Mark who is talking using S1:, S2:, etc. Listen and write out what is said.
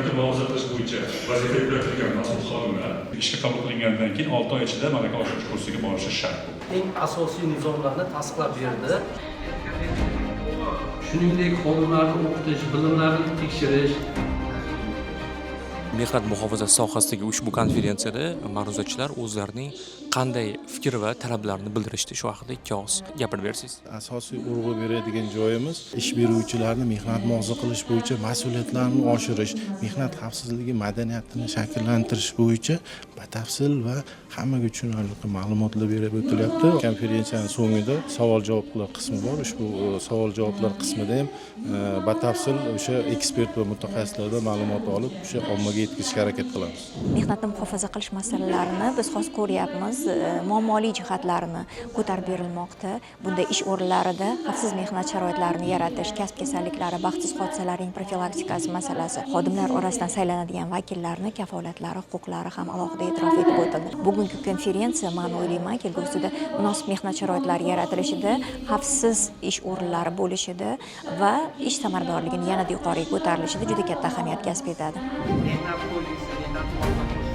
S1: mehnatni muhofaza qilish bo'yicha vazifa yuklatilgan mas'ul xodimlar ishga qabul qilingandan keyin 6 oy ichida malaka oshirish kursiga borishi shart.
S2: Eng asosiy nizomlarni tasdiqlab berdi. Shuningdek, xodimlarni o'qitish, bilimlarini tekshirish.
S3: Mehnat muhofazasi sohasidagi ushbu konferensiyada ma'ruzachilar o'zlarining qanday fikr va talablarini bildirishdi, shu haqida ikki og'iz gapirib bersangiz.
S4: Asosiy urg'u beradigan joyimiz ish beruvchilarni mehnat muhofaza qilish bo'yicha mas'uliyatlarini oshirish, mehnat xavfsizligi madaniyatini shakllantirish bo'yicha batafsil va hammaga tushunarli ma'lumotlar berib o'tilyapti. Konferensiyaning so'ngida savol-javoblar qismi bor. Ushbu savol-javoblar qismida ham batafsil o'sha ekspert va mutaxassislardan ma'lumot olib, o'sha ommaga yetkazishga harakat qilamiz.
S5: Mehnatni muhofaza qilish masalalarini biz hozir ko'ryapmiz, muammoli jihatlarini ko'tarib berilmoqda. Bunda ish o'rinlarida xavfsiz mehnat sharoitlarini yaratish, kasb kasalliklari, baxtsiz hodisalarning profilaktikasi masalasi, xodimlar orasidan saylanadigan vakillarning kafolatlari, huquqlari ham alohida e'tirof etib o'tildi. Bugungi konferensiya men o'ylayman, kelgusida munosib mehnat sharoitlari yaratilishida, xavfsiz ish o'rinlari bo'lishida va ish samaradorligini yanada yuqoriga ko'tarilishida juda katta ahamiyat kasb etadi.
S2: Mehnat kodeksi, mehnat muhofaza qilish.